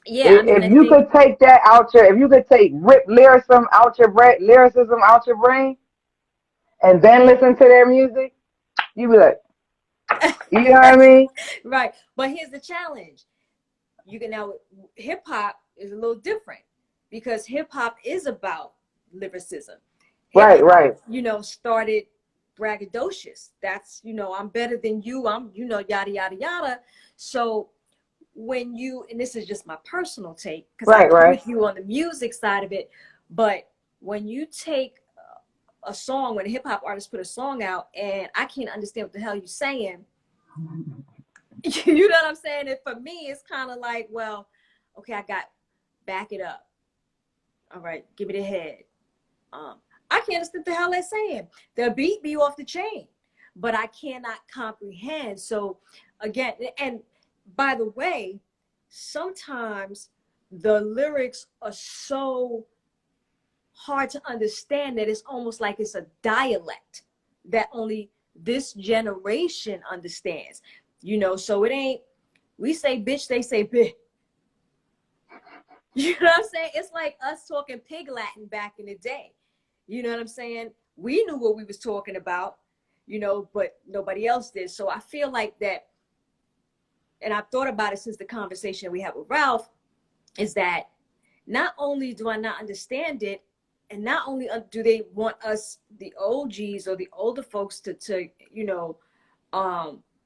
[SPEAKER 2] Yeah, I mean, I
[SPEAKER 3] If you
[SPEAKER 2] think
[SPEAKER 3] could take that out if you could take rip lyricism out your brain, and then listen to their music, you be like, you know what I mean?
[SPEAKER 2] right. But here's the challenge. You can now hip hop is a little different because hip hop is about lyricism. Hip
[SPEAKER 3] Right,
[SPEAKER 2] hop,
[SPEAKER 3] right,
[SPEAKER 2] started braggadocious. That's, I'm better than you. I'm, yada yada yada. So when you, and this is just my personal take, because I
[SPEAKER 3] right,
[SPEAKER 2] agree
[SPEAKER 3] right.
[SPEAKER 2] with you on the music side of it, but when you take a song, when a hip hop artist put a song out and I can't understand what the hell you're saying, you know what I'm saying? And for me, it's kind of like, well, okay, back it up. All right, give me the head. I can't understand what the hell they're saying. The beat be off the chain, but I cannot comprehend. So again, and by the way, sometimes the lyrics are so hard to understand that it's almost like it's a dialect that only this generation understands. So it ain't, we say bitch, they say bitch. You know what I'm saying? It's like us talking pig Latin back in the day. You know what I'm saying? We knew what we was talking about, but nobody else did. So I feel like that, and I've thought about it since the conversation we had with Ralph, is that not only do I not understand it, and not only do they want us, the OGs or the older folks, to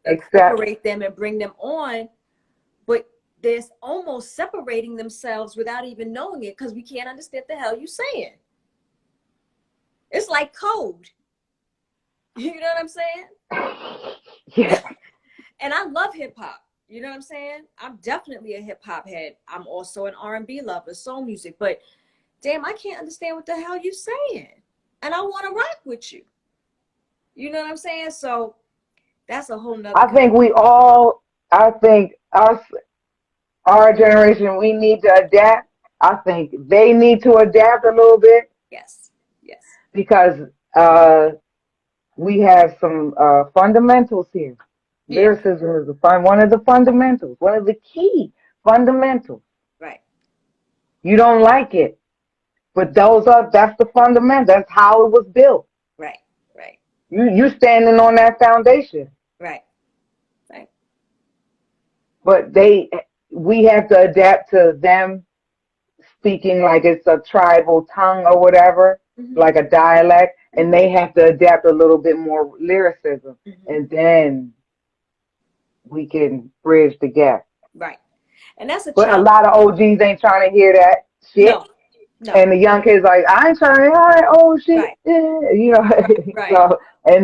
[SPEAKER 3] Except,
[SPEAKER 2] incorporate them and bring them on, but they're almost separating themselves without even knowing it because we can't understand the hell you saying. It's like code. You know what I'm saying?
[SPEAKER 3] yeah.
[SPEAKER 2] And I love hip hop. You know what I'm saying? I'm definitely a hip hop head. I'm also an R&B lover, soul music. But damn, I can't understand what the hell you're saying. And I want to rock with you. You know what I'm saying? So that's a whole nother
[SPEAKER 3] I think we all, I think us, our generation, we need to adapt. I think they need to adapt a little bit
[SPEAKER 2] Yes. Yes.
[SPEAKER 3] because uh, we have some fundamentals here.
[SPEAKER 2] Yeah.
[SPEAKER 3] Lyricism is one of the fundamentals, one of the key fundamentals.
[SPEAKER 2] Right.
[SPEAKER 3] You don't like it, but that's the fundament. That's how it was built.
[SPEAKER 2] Right. Right.
[SPEAKER 3] You standing on that foundation.
[SPEAKER 2] Right. Right.
[SPEAKER 3] But we have to adapt to them speaking like it's a tribal tongue or whatever,
[SPEAKER 2] Mm-hmm.
[SPEAKER 3] like a dialect, and they have to adapt a little bit more lyricism,
[SPEAKER 2] Mm-hmm.
[SPEAKER 3] and then we can bridge the gap.
[SPEAKER 2] Right. And that's a
[SPEAKER 3] But a
[SPEAKER 2] challenge.
[SPEAKER 3] lot of OGs ain't trying to hear that shit.
[SPEAKER 2] No. No.
[SPEAKER 3] And the young kids like, I ain't trying to hear all that old shit.
[SPEAKER 2] Right.
[SPEAKER 3] You know,
[SPEAKER 2] Right.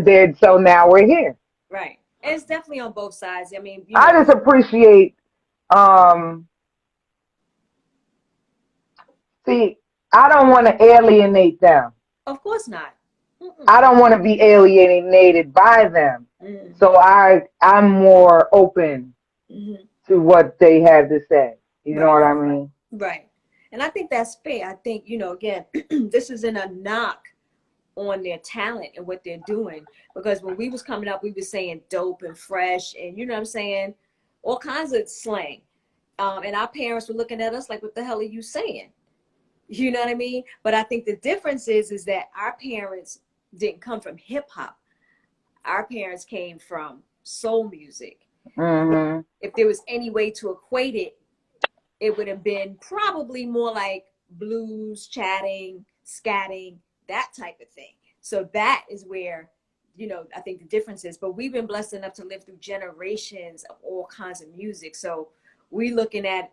[SPEAKER 2] Right.
[SPEAKER 3] so now we're here.
[SPEAKER 2] Right. And it's definitely on both sides. I mean,
[SPEAKER 3] I just appreciate, um, see, I don't want to alienate them.
[SPEAKER 2] of course not. Mm-mm.
[SPEAKER 3] I don't want to be alienated by them.
[SPEAKER 2] Mm-hmm.
[SPEAKER 3] So I'm more open
[SPEAKER 2] Mm-hmm.
[SPEAKER 3] to what they have to say. You know
[SPEAKER 2] Right.
[SPEAKER 3] what I mean?
[SPEAKER 2] Right. And I think that's fair. I think, again, this isn't a knock on their talent and what they're doing. Because when we was coming up, we was saying dope and fresh and, you know what I'm saying, all kinds of slang. And our parents were looking at us like, what the hell are you saying? You know what I mean? But I think the difference is that our parents didn't come from hip hop. Our parents came from soul music.
[SPEAKER 3] Mm-hmm.
[SPEAKER 2] If there was any way to equate it, it would have been probably more like blues, chatting, scatting, that type of thing. So that is where, I think the difference is. But we've been blessed enough to live through generations of all kinds of music. So we looking at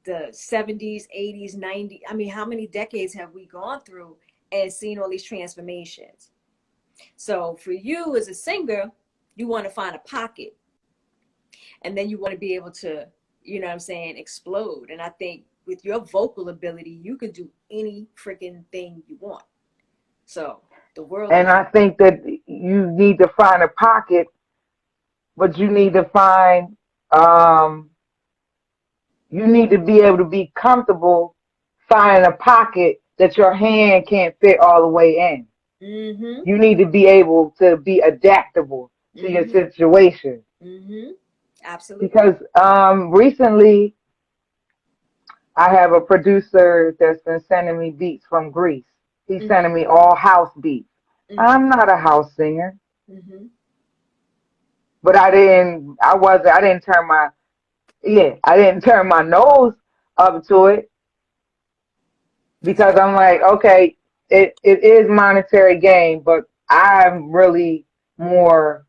[SPEAKER 2] the 70s, 80s, 90s. I mean, how many decades have we gone through and seen all these transformations? So for you as a singer, you want to find a pocket. And then you want to be able to, you know what I'm saying, explode. And I think with your vocal ability, you can do any freaking thing you want. So the world
[SPEAKER 3] And
[SPEAKER 2] is,
[SPEAKER 3] I think that you need to find a pocket, but um, you need to be able to be comfortable finding a pocket that your hand can't fit all the way in.
[SPEAKER 2] mm-hmm,
[SPEAKER 3] You need to be able to be adaptable to your
[SPEAKER 2] mm-hmm,
[SPEAKER 3] situation.
[SPEAKER 2] mm-hmm. Absolutely.
[SPEAKER 3] because recently I have a producer that's been sending me beats from Greece. He's
[SPEAKER 2] Mm-hmm.
[SPEAKER 3] sending me all house beats.
[SPEAKER 2] Mm-hmm.
[SPEAKER 3] I'm not a house singer,
[SPEAKER 2] Mm-hmm.
[SPEAKER 3] but I didn't turn my, yeah, I didn't turn my nose up to it because I'm like, okay, it is monetary gain, but I'm really more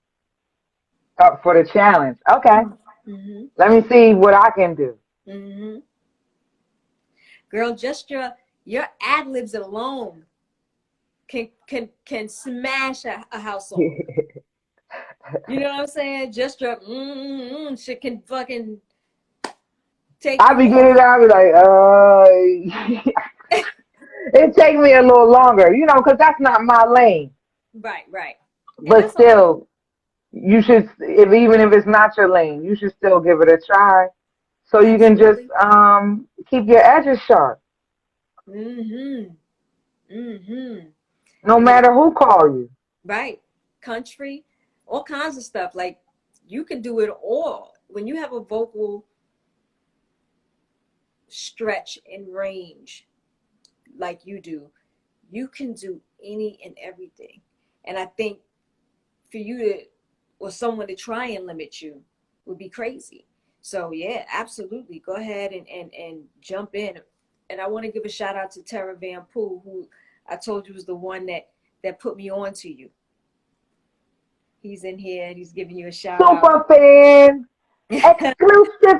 [SPEAKER 3] up for the challenge. Okay,
[SPEAKER 2] Mm-hmm.
[SPEAKER 3] let me see what I can do.
[SPEAKER 2] Mm-hmm. Girl, just your ad libs alone can smash a house song. You know what I'm saying? Just your shit can fucking take
[SPEAKER 3] I
[SPEAKER 2] you
[SPEAKER 3] be getting
[SPEAKER 2] over.
[SPEAKER 3] out, I be like, it take me a little longer, because that's not my lane.
[SPEAKER 2] Right, right. And
[SPEAKER 3] But
[SPEAKER 2] that's okay.
[SPEAKER 3] still, you should, if even if it's not your lane, you should still give it a try, so you can just
[SPEAKER 2] Absolutely.
[SPEAKER 3] keep your edges sharp,
[SPEAKER 2] Mm-hmm. Mm-hmm.
[SPEAKER 3] no
[SPEAKER 2] Because
[SPEAKER 3] matter who call you.
[SPEAKER 2] right, country, all kinds of stuff. Like you can do it all. When you have a vocal stretch and range like you do, you can do any and everything. And I think for you to or someone to try and limit you would be crazy. So yeah, absolutely. Go ahead and jump in. And I want to give a shout out to Tara Van Poel, who I told you was the one that put me on to you. He's in here and he's giving you a shout out.
[SPEAKER 3] Super fan, exclusive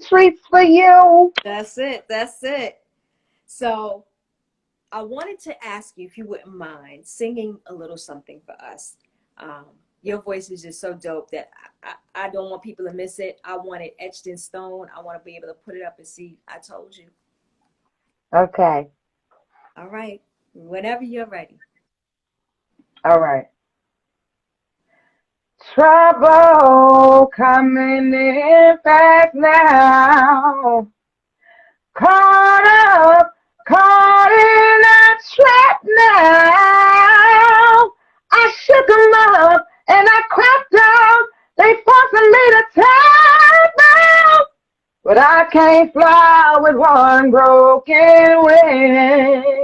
[SPEAKER 3] treats for you.
[SPEAKER 2] That's it. That's it. So I wanted to ask you if you wouldn't mind singing a little something for us. Um, your voice is just so dope that I don't want people to miss it. I want it etched in stone. I want to be able to put it up and see. I told you.
[SPEAKER 3] Okay,
[SPEAKER 2] All right. Whenever you're ready.
[SPEAKER 3] all right. Trouble coming in fast now. Caught in a trap now. I shook 'em up and I cracked down. They forcing me to tap out. But I can't fly with one broken wing.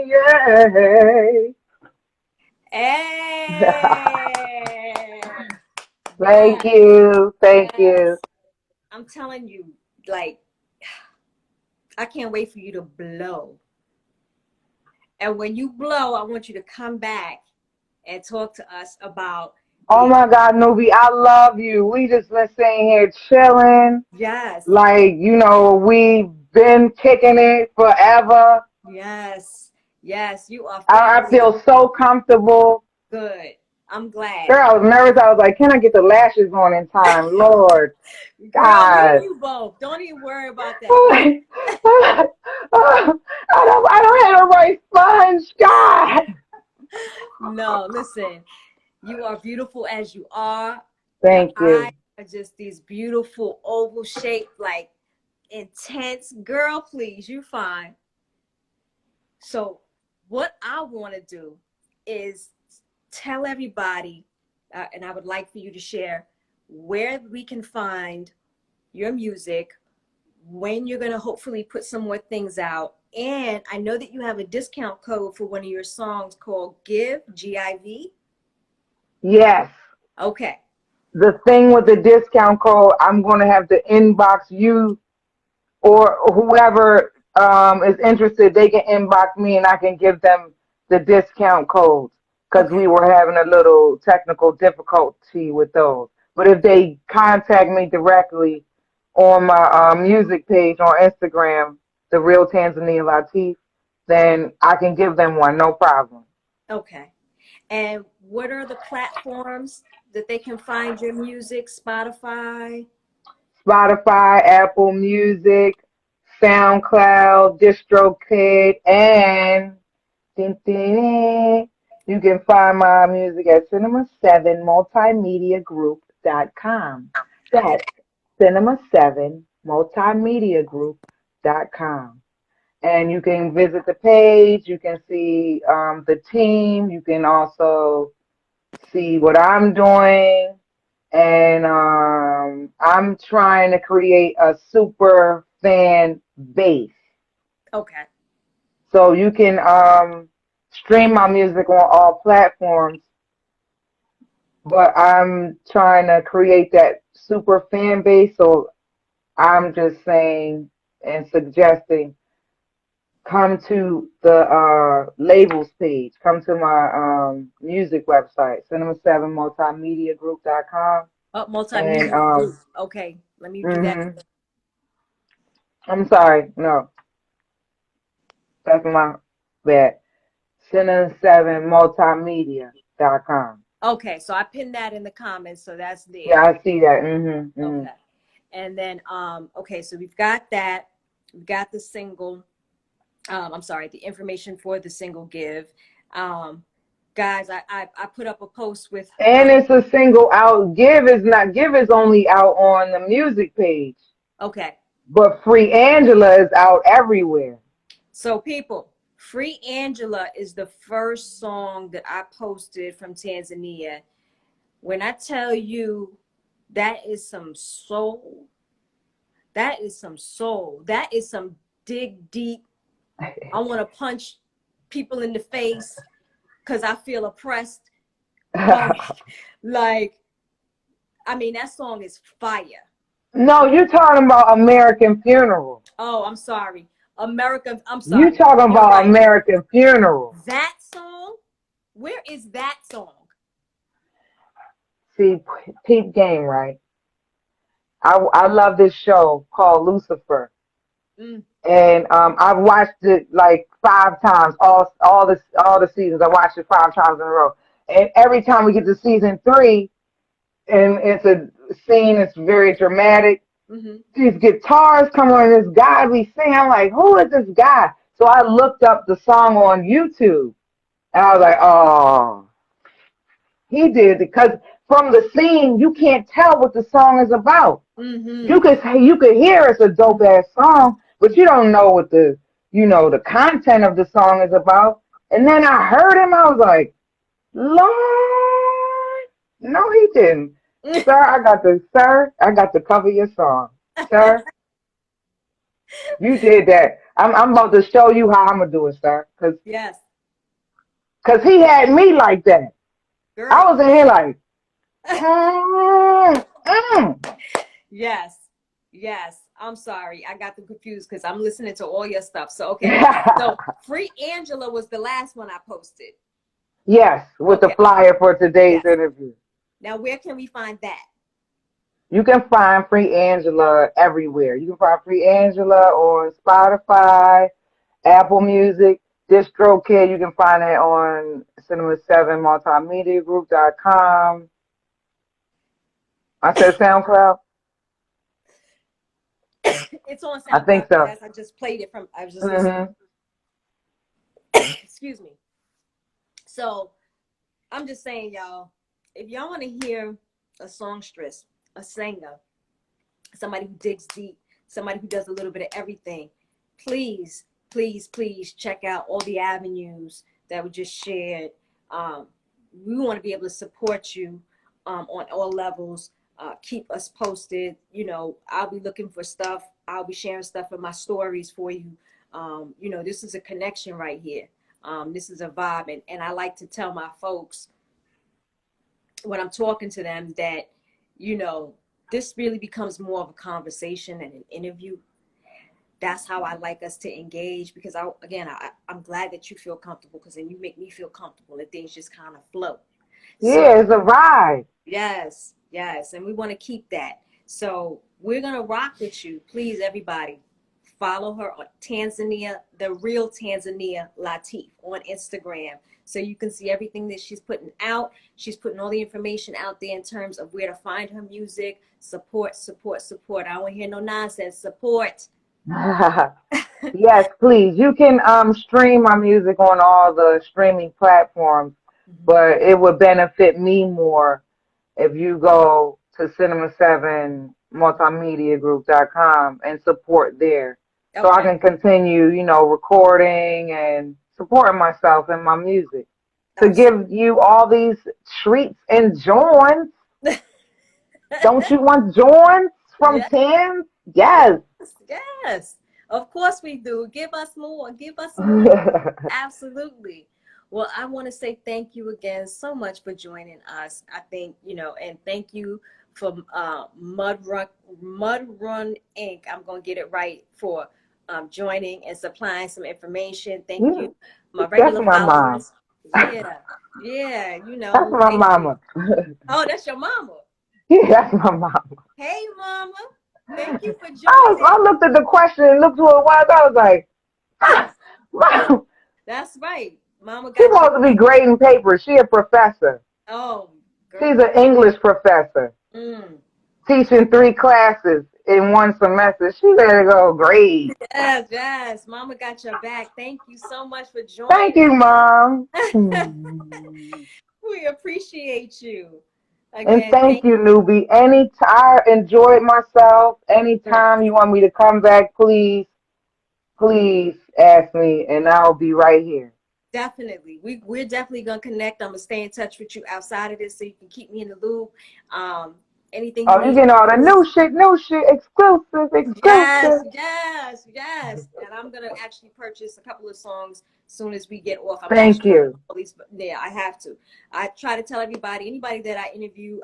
[SPEAKER 2] Hey.
[SPEAKER 3] Thank
[SPEAKER 2] Yes.
[SPEAKER 3] you. Thank you.
[SPEAKER 2] Yes. I'm telling you, like, I can't wait for you to blow. And when you blow, I want you to come back and talk to us about
[SPEAKER 3] Oh
[SPEAKER 2] the
[SPEAKER 3] my God, Nubi, I love you. We just been sitting here chilling.
[SPEAKER 2] yes,
[SPEAKER 3] Like, we've been kicking it forever.
[SPEAKER 2] yes, yes. You are
[SPEAKER 3] I
[SPEAKER 2] family.
[SPEAKER 3] feel so comfortable.
[SPEAKER 2] Good. I'm glad.
[SPEAKER 3] Girl, I was nervous. I was like, can I get the lashes on in time? Lord,
[SPEAKER 2] Girl, me and
[SPEAKER 3] God.
[SPEAKER 2] you both. Don't even worry about that.
[SPEAKER 3] I don't have the right sponge. God.
[SPEAKER 2] No, listen. You are beautiful as you are. Your
[SPEAKER 3] Thank
[SPEAKER 2] eyes
[SPEAKER 3] you.
[SPEAKER 2] are just these beautiful oval shaped, like intense. Girl, please, you fine. So, what I want to do is tell everybody, and I would like for you to share where we can find your music, when you're going to hopefully put some more things out. And I know that you have a discount code for one of your songs called Give, GIV.
[SPEAKER 3] Yes.
[SPEAKER 2] Okay.
[SPEAKER 3] The thing with the discount code, I'm going to have to inbox you or whoever is interested. They can inbox me and I can give them the discount codes because
[SPEAKER 2] Okay.
[SPEAKER 3] we were having a little technical difficulty with those. But if they contact me directly on my music page on Instagram, the real Tanzania Lateef, then I can give them one, no problem.
[SPEAKER 2] Okay. And what are the platforms that they can find your music? Spotify?
[SPEAKER 3] Spotify, Apple Music, SoundCloud, DistroKid, and you can find my music at cinema7multimediagroup.com. That's cinema7multimediagroup.com. And you can visit the page, you can see the team, you can also see what I'm doing. and I'm trying to create a super fan base.
[SPEAKER 2] Okay.
[SPEAKER 3] So you can stream my music on all platforms, but I'm trying to create that super fan base. So I'm just saying and suggesting come to the labels page, come to my music website, cinema7multimediagroup.com. And
[SPEAKER 2] Multimedia group. Okay. Let me do that.
[SPEAKER 3] hmm I'm sorry, no, that's my bad. Cinema7multimedia.com.
[SPEAKER 2] Okay. So I pinned that in the comments. So that's
[SPEAKER 3] Yeah,
[SPEAKER 2] there.
[SPEAKER 3] I see that. Hmm.
[SPEAKER 2] Okay. And then, okay. So we've got that. We've got the single. I'm sorry, the information for the single Give. Guys, I put up a post with,
[SPEAKER 3] And it's a single out. Give is only out on the music page.
[SPEAKER 2] okay.
[SPEAKER 3] But Free Angela is out everywhere.
[SPEAKER 2] So people, Free Angela is the first song that I posted from Tanzania. When I tell you that is some soul, that is some soul, that is some dig deep. I want to punch people in the face because I feel oppressed. Like, I mean, that song is fire.
[SPEAKER 3] No, you're talking about American Funeral.
[SPEAKER 2] Oh, I'm sorry. America, I'm
[SPEAKER 3] You
[SPEAKER 2] sorry.
[SPEAKER 3] talking
[SPEAKER 2] You're
[SPEAKER 3] about
[SPEAKER 2] right.
[SPEAKER 3] American Funeral.
[SPEAKER 2] That song? Where is that song?
[SPEAKER 3] See, peep game, right? I love this show called Lucifer.
[SPEAKER 2] Mm.
[SPEAKER 3] And I've watched it like 5 times, all the seasons. I watched it 5 times in a row. And every time we get to season 3, and it's a scene that's very dramatic.
[SPEAKER 2] Mm-hmm.
[SPEAKER 3] These guitars come on, this guy we sing. I'm like, who is this guy? So I looked up the song on YouTube, and I was like, oh, he did, because from the scene you can't tell what the song is about.
[SPEAKER 2] Mm-hmm.
[SPEAKER 3] You could hear it's a dope ass song, but you don't know what the content of the song is about. And then I heard him, I was like, Lord, no, he didn't. Sir, I got to cover your song. Sir, you did that. I'm about to show you how I'm gonna do it, sir.
[SPEAKER 2] Yes,
[SPEAKER 3] Cause he had me like that. I
[SPEAKER 2] girl.
[SPEAKER 3] was in here like, mm, mm.
[SPEAKER 2] Yes, yes. I'm sorry. I got them confused because I'm listening to all your stuff. So, okay. So, Free Angela was the last one I posted.
[SPEAKER 3] Yes, with the
[SPEAKER 2] Okay.
[SPEAKER 3] flyer for today's
[SPEAKER 2] Yes.
[SPEAKER 3] interview.
[SPEAKER 2] Now, where can we find that?
[SPEAKER 3] You can find Free Angela everywhere. You can find Free Angela on Spotify, Apple Music, DistroKid. You can find it on cinema7multimediagroup.com. I said SoundCloud?
[SPEAKER 2] It's on
[SPEAKER 3] I think
[SPEAKER 2] SoundCloud,
[SPEAKER 3] so.
[SPEAKER 2] guys. I just played it from, I was just listening.
[SPEAKER 3] Hmm.
[SPEAKER 2] Excuse me. So, I'm just saying, y'all, if y'all want to hear a songstress, a singer, somebody who digs deep, somebody who does a little bit of everything, please, please, please check out all the avenues that were just shared. We want to be able to support you on all levels. Keep us posted. I'll be looking for stuff. I'll be sharing stuff in my stories for you. This is a connection right here. This is a vibe. And I like to tell my folks when I'm talking to them that, this really becomes more of a conversation and an interview. That's how I like us to engage, because I'm glad that you feel comfortable, because then you make me feel comfortable and things just kind of flow.
[SPEAKER 3] Yeah,
[SPEAKER 2] So
[SPEAKER 3] it's a vibe.
[SPEAKER 2] yes, yes. And we want to keep that. So we're going to rock with you. Please, everybody, follow her on Tanzania, the real Tanzania Lateef on Instagram. So you can see everything that she's putting out. She's putting all the information out there in terms of where to find her music. Support, support, support. I don't want to hear no nonsense. Support.
[SPEAKER 3] Yes, please. You can stream my music on all the streaming platforms, but it would benefit me more if you go to cinema7multimediagroup.com and support there. So I
[SPEAKER 2] Okay.
[SPEAKER 3] can continue, recording and supporting myself and my music to
[SPEAKER 2] Absolutely.
[SPEAKER 3] give you all these treats and joints. Don't you want joints from
[SPEAKER 2] Yes,
[SPEAKER 3] 10? Yes.
[SPEAKER 2] yes. Of course we do. Give us more. Give us more. Absolutely. Well, I want to say thank you again so much for joining us. I think, and thank you for Mud Run Inc. I'm going to get it right for joining and supplying some information. Thank you,
[SPEAKER 3] You,
[SPEAKER 2] my
[SPEAKER 3] that's
[SPEAKER 2] regular
[SPEAKER 3] my mom.
[SPEAKER 2] followers. Yeah, yeah,
[SPEAKER 3] That's my
[SPEAKER 2] thank you.
[SPEAKER 3] mama.
[SPEAKER 2] Oh, that's your mama.
[SPEAKER 3] Yeah, that's my mama.
[SPEAKER 2] Hey, mama. Thank you for
[SPEAKER 3] I
[SPEAKER 2] joining.
[SPEAKER 3] looked at the question and looked who it was. I was like, ah, mom,
[SPEAKER 2] That's right. Mama
[SPEAKER 3] she's
[SPEAKER 2] got your
[SPEAKER 3] supposed to be
[SPEAKER 2] back.
[SPEAKER 3] grading papers. She a professor.
[SPEAKER 2] Oh, girl.
[SPEAKER 3] She's an English professor
[SPEAKER 2] Mm.
[SPEAKER 3] teaching 3 classes in 1 semester. She better go grade.
[SPEAKER 2] Yes, yes. Mama got your back. Thank you so much for
[SPEAKER 3] Thank
[SPEAKER 2] joining.
[SPEAKER 3] you, mom.
[SPEAKER 2] We appreciate you.
[SPEAKER 3] And
[SPEAKER 2] Again,
[SPEAKER 3] thank
[SPEAKER 2] thank
[SPEAKER 3] you, Nubi. I enjoyed myself.
[SPEAKER 2] you.
[SPEAKER 3] Anytime you want me to come back, please ask me, and I'll be right here.
[SPEAKER 2] Definitely. We're definitely gonna connect. I'm gonna stay in touch with you outside of this so you can keep me in the loop. Um, anything you
[SPEAKER 3] Oh, you
[SPEAKER 2] need.
[SPEAKER 3] getting all the new shit, exclusive,
[SPEAKER 2] Yes,
[SPEAKER 3] exclusive.
[SPEAKER 2] yes, yes. And I'm gonna actually purchase a couple of songs as soon as we get off. I'm
[SPEAKER 3] Thank
[SPEAKER 2] actually gonna
[SPEAKER 3] you.
[SPEAKER 2] all these. Yeah, I have to. I try to tell anybody that I interview,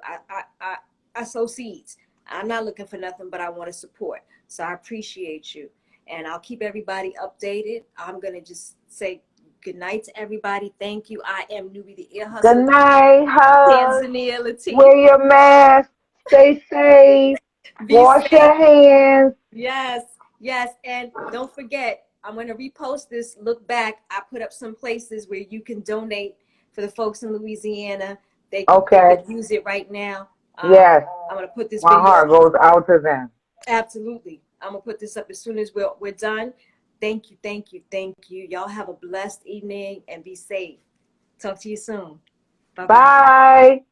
[SPEAKER 2] I sow seeds. I'm not looking for nothing, but I want to support. So I appreciate you, and I'll keep everybody updated. I'm gonna just say good night to everybody. Thank you. I am Nubi the Ear
[SPEAKER 3] Good
[SPEAKER 2] Hustler,
[SPEAKER 3] night, hugs.
[SPEAKER 2] Tanzania Lateef.
[SPEAKER 3] Wear your mask. Stay safe.
[SPEAKER 2] Be
[SPEAKER 3] Wash
[SPEAKER 2] safe.
[SPEAKER 3] your hands.
[SPEAKER 2] Yes, yes. And don't forget, I'm going to repost this. Look back. I put up some places where you can donate for the folks in Louisiana. They
[SPEAKER 3] Okay.
[SPEAKER 2] could use it right now.
[SPEAKER 3] Yes.
[SPEAKER 2] I'm going to put this
[SPEAKER 3] My
[SPEAKER 2] video
[SPEAKER 3] heart
[SPEAKER 2] up.
[SPEAKER 3] goes out to them.
[SPEAKER 2] Absolutely. I'm going to put this up as soon as we're done. Thank you, thank you, thank you. Y'all have a blessed evening and be safe. Talk to you soon. Bye-bye.
[SPEAKER 3] Bye.